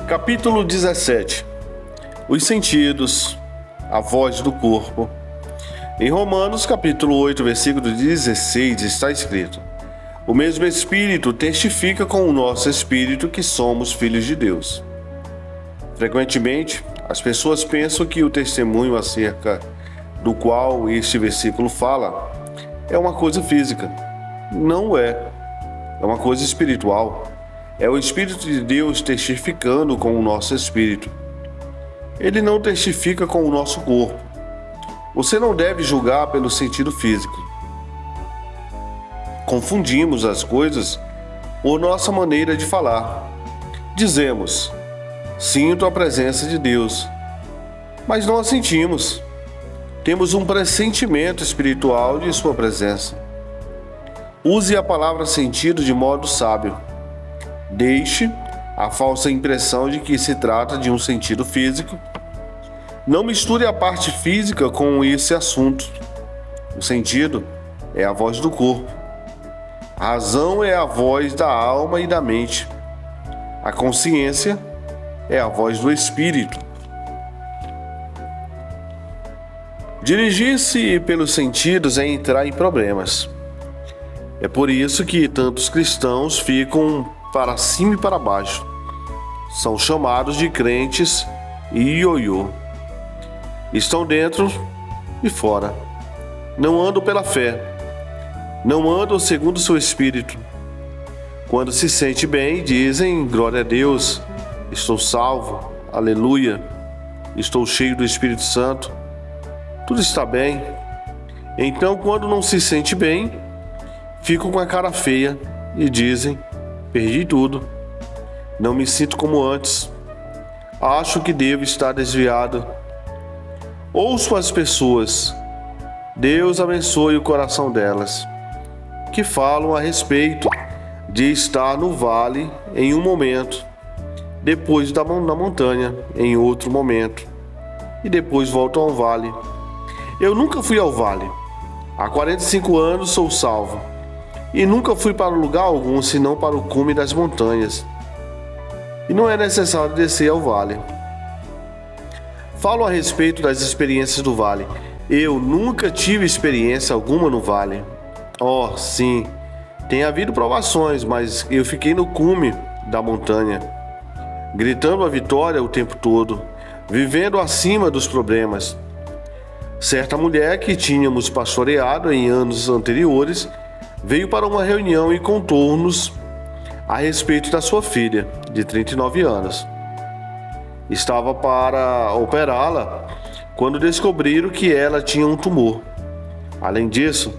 Capítulo 17. Os sentidos, a voz do corpo. Em Romanos, capítulo 8, versículo 16, está escrito: o mesmo Espírito testifica com o nosso Espírito que somos filhos de Deus. Frequentemente, as pessoas pensam que o testemunho acerca do qual este versículo fala é uma coisa física. Não é. É uma coisa espiritual. É o Espírito de Deus testificando com o nosso espírito. Ele não testifica com o nosso corpo. Você não deve julgar pelo sentido físico. Confundimos as coisas por nossa maneira de falar. Dizemos: sinto a presença de Deus, mas não a sentimos. Temos um pressentimento espiritual de sua presença. Use a palavra sentido de modo sábio. Deixe a falsa impressão de que se trata de um sentido físico. Não misture a parte física com esse assunto. O sentido é a voz do corpo. A razão é a voz da alma e da mente. A consciência é a voz do espírito. Dirigir-se pelos sentidos é entrar em problemas. É por isso que tantos cristãos ficam para cima e para baixo. São chamados de crentes ioiô. Estão dentro e fora. Não andam pela fé. Não andam segundo o seu espírito. Quando se sente bem, dizem: glória a Deus, estou salvo, aleluia, estou cheio do Espírito Santo, tudo está bem. Então, quando não se sente bem, ficam com a cara feia e dizem: perdi tudo, não me sinto como antes, acho que devo estar desviado. Ouço as pessoas, Deus abençoe o coração delas, que falam a respeito de estar no vale em um momento, depois na montanha em outro momento, e depois voltam ao vale. Eu nunca fui ao vale. Há 45 anos sou salvo. E nunca fui para lugar algum, senão para o cume das montanhas. E não é necessário descer ao vale. Falo a respeito das experiências do vale. Eu nunca tive experiência alguma no vale. Oh, sim, tem havido provações, mas eu fiquei no cume da montanha, gritando a vitória o tempo todo, vivendo acima dos problemas. Certa mulher que tínhamos pastoreado em anos anteriores veio para uma reunião e contou-nos a respeito da sua filha, de 39 anos. Estava para operá-la quando descobriram que ela tinha um tumor. Além disso,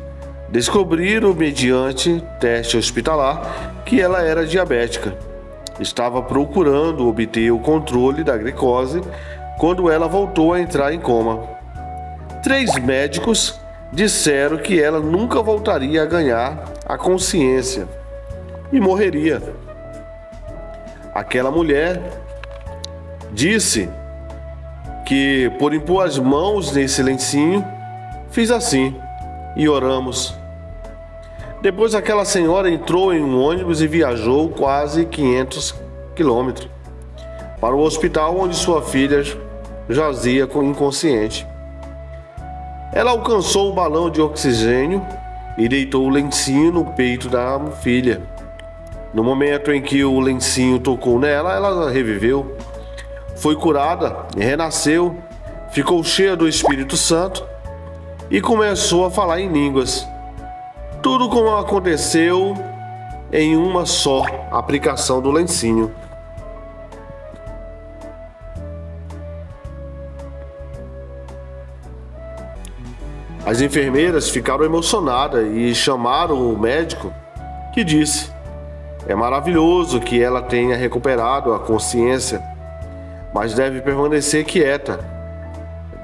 descobriram, mediante teste hospitalar, que ela era diabética. Estava procurando obter o controle da glicose quando ela voltou a entrar em coma. 3 médicos disseram que ela nunca voltaria a ganhar a consciência e morreria. Aquela mulher disse que, por impor as mãos nesse lencinho, fiz assim e oramos. Depois aquela senhora entrou em um ônibus e viajou quase 500 quilômetros para o hospital onde sua filha jazia inconsciente. Ela alcançou o balão de oxigênio e deitou o lencinho no peito da filha. No momento em que o lencinho tocou nela, ela reviveu. Foi curada, renasceu, ficou cheia do Espírito Santo e começou a falar em línguas. Tudo como aconteceu em uma só aplicação do lencinho. As enfermeiras ficaram emocionadas e chamaram o médico, que disse: é maravilhoso que ela tenha recuperado a consciência, mas deve permanecer quieta.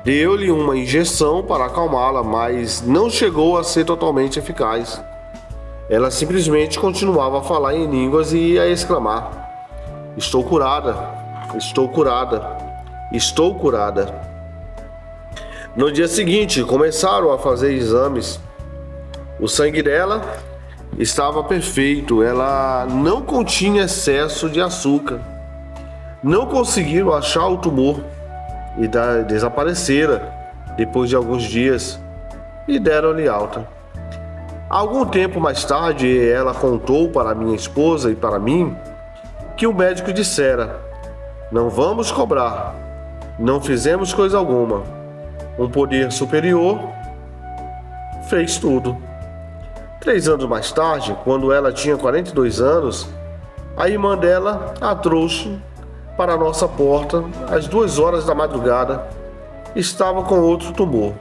Deu-lhe uma injeção para acalmá-la, mas não chegou a ser totalmente eficaz. Ela simplesmente continuava a falar em línguas e a exclamar: estou curada, estou curada, estou curada. No dia seguinte, começaram a fazer exames. O sangue dela estava perfeito, ela não continha excesso de açúcar. não conseguiram achar o tumor e desaparecera depois de alguns dias e deram-lhe alta. Algum tempo mais tarde, ela contou para minha esposa e para mim que o médico dissera: não vamos cobrar, não fizemos coisa alguma. Um poder superior fez tudo. 3 anos mais tarde, quando ela tinha 42 anos, a irmã dela a trouxe para a nossa porta às 2 horas da madrugada. Estava com outro tumor.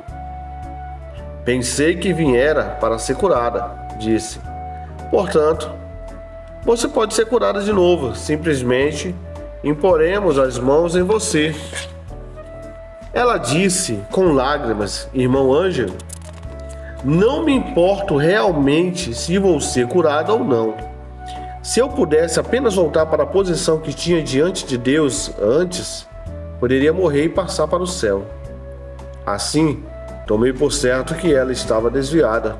Pensei que viera para ser curada, disse. Portanto, você pode ser curada de novo, simplesmente imporemos as mãos em você. Ela disse com lágrimas: irmão Ângelo, não me importo realmente se vou ser curada ou não. Se eu pudesse apenas voltar para a posição que tinha diante de Deus antes, poderia morrer e passar para o céu. Assim, tomei por certo que ela estava desviada.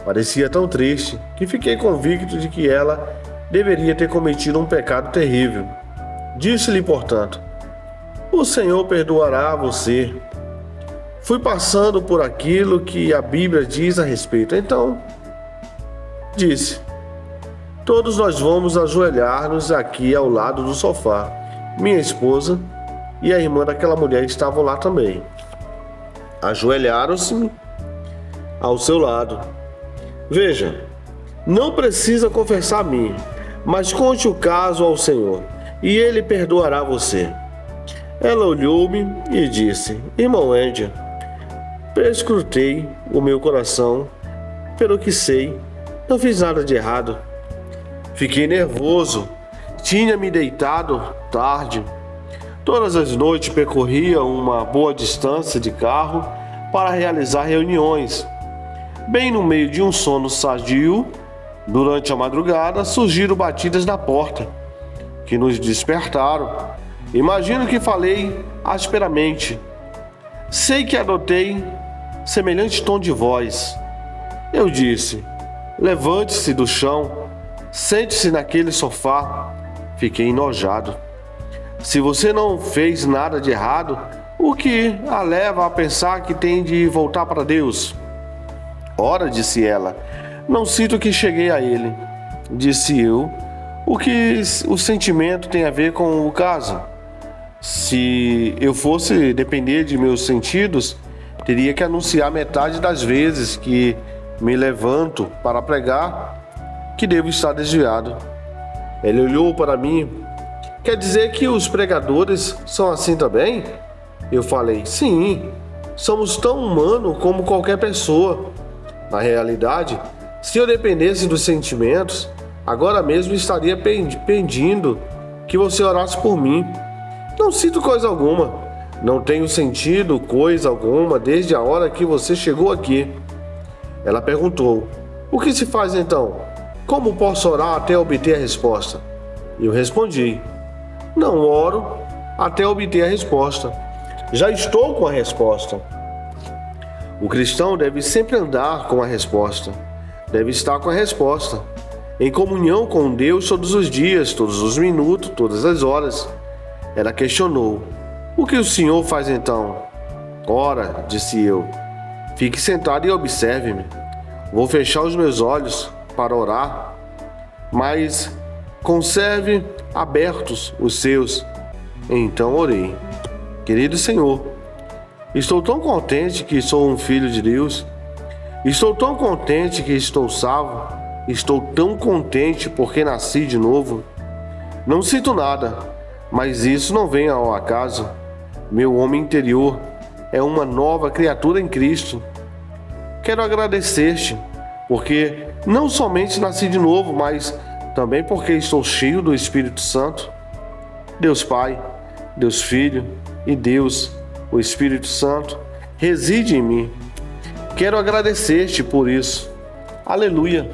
Parecia tão triste que fiquei convicto de que ela deveria ter cometido um pecado terrível. Disse-lhe, portanto: o Senhor perdoará a você. Fui passando por aquilo que a Bíblia diz a respeito. Então, disse: todos nós vamos ajoelhar-nos aqui ao lado do sofá. Minha esposa e a irmã daquela mulher estavam lá também. Ajoelharam-se ao seu lado. Veja, não precisa confessar a mim, mas conte o caso ao Senhor, e Ele perdoará você. Ela olhou-me e disse: irmão Ender, perscrutei o meu coração, pelo que sei, não fiz nada de errado. Fiquei nervoso, tinha me deitado tarde. Todas as noites percorria uma boa distância de carro para realizar reuniões. Bem no meio de um sono sadio, durante a madrugada, surgiram batidas na porta, que nos despertaram. Imagino que falei asperamente. Sei que adotei semelhante tom de voz. Eu disse: levante-se do chão, sente-se naquele sofá. Fiquei enojado. Se você não fez nada de errado, o que a leva a pensar que tem de voltar para Deus? Ora, disse ela, não sinto que cheguei a Ele. Disse eu: o que o sentimento tem a ver com o caso? Se eu fosse depender de meus sentidos, teria que anunciar metade das vezes que me levanto para pregar que devo estar desviado. Ele olhou para mim. Quer dizer que os pregadores são assim também? Eu falei: sim, somos tão humanos como qualquer pessoa. Na realidade, se eu dependesse dos sentimentos, agora mesmo estaria pedindo que você orasse por mim. Não sinto coisa alguma. Não tenho sentido coisa alguma desde a hora que você chegou aqui. Ela perguntou: o que se faz então? Como posso orar até obter a resposta? Eu respondi: não oro até obter a resposta. Já estou com a resposta. O cristão deve sempre andar com a resposta. Deve estar com a resposta. Em comunhão com Deus todos os dias, todos os minutos, todas as horas. Ela questionou: o que o senhor faz então? Ora, disse eu, fique sentado e observe-me. Vou fechar os meus olhos para orar, mas conserve abertos os seus. Então orei: querido Senhor, estou tão contente que sou um filho de Deus. Estou tão contente que estou salvo. Estou tão contente porque nasci de novo. Não sinto nada, mas isso não vem ao acaso. Meu homem interior é uma nova criatura em Cristo. Quero agradecer-te, porque não somente nasci de novo, mas também porque estou cheio do Espírito Santo. Deus Pai, Deus Filho e Deus, o Espírito Santo, reside em mim. Quero agradecer-te por isso. Aleluia!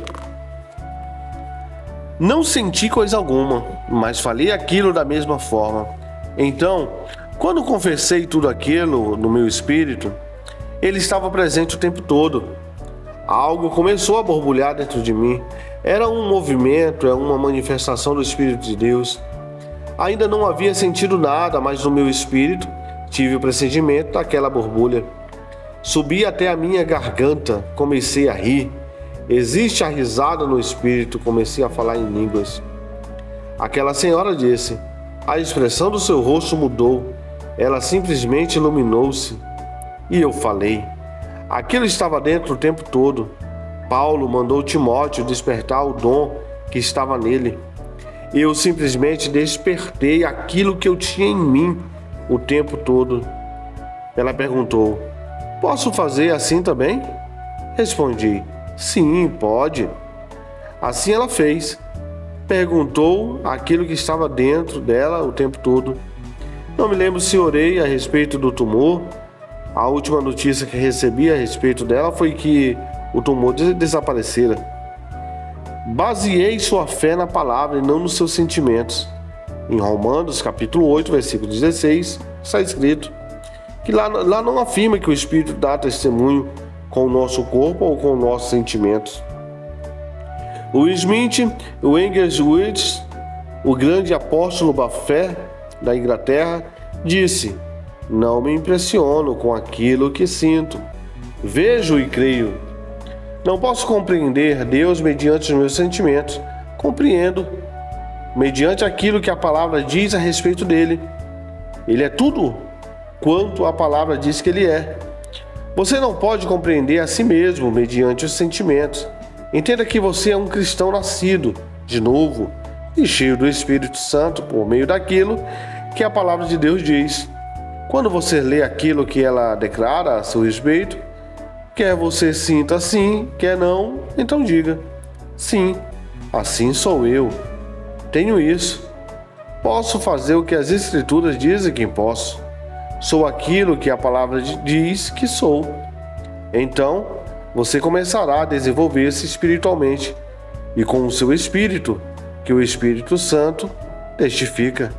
Não senti coisa alguma, mas falei aquilo da mesma forma. Então, quando confessei tudo aquilo no meu espírito, ele estava presente o tempo todo. Algo começou a borbulhar dentro de mim. Era um movimento, uma manifestação do Espírito de Deus. Ainda não havia sentido nada, mas no meu espírito tive o pressentimento daquela borbulha. Subi até a minha garganta, comecei a rir. Existe a risada no espírito, comecei a falar em línguas. Aquela senhora disse: a expressão do seu rosto mudou, ela simplesmente iluminou-se. E eu falei. Aquilo estava dentro o tempo todo. Paulo mandou Timóteo despertar o dom que estava nele. Eu simplesmente despertei aquilo que eu tinha em mim o tempo todo. Ela perguntou: posso fazer assim também? Respondi: sim, pode. Assim ela fez. Perguntou aquilo que estava dentro dela o tempo todo. Não me lembro se orei a respeito do tumor. A última notícia que recebi a respeito dela foi que o tumor desaparecera. Baseei sua fé na palavra e não nos seus sentimentos. Em Romanos, capítulo 8, versículo 16, está escrito que lá não afirma que o Espírito dá testemunho com o nosso corpo ou com os nossos sentimentos. O Smith, o Wigglesworth, o grande apóstolo da fé da Inglaterra, disse: não me impressiono com aquilo que sinto. Vejo e creio. Não posso compreender Deus mediante os meus sentimentos. Compreendo mediante aquilo que a palavra diz a respeito dele. Ele é tudo quanto a palavra diz que ele é. Você não pode compreender a si mesmo mediante os sentimentos. Entenda que você é um cristão nascido de novo e cheio do Espírito Santo por meio daquilo que a palavra de Deus diz. Quando você lê aquilo que ela declara a seu respeito, quer você sinta sim, quer não, então diga: sim, assim sou eu. Tenho isso. Posso fazer o que as Escrituras dizem que posso. Sou aquilo que a palavra diz que sou. Então, você começará a desenvolver-se espiritualmente e com o seu espírito, que o Espírito Santo testifica.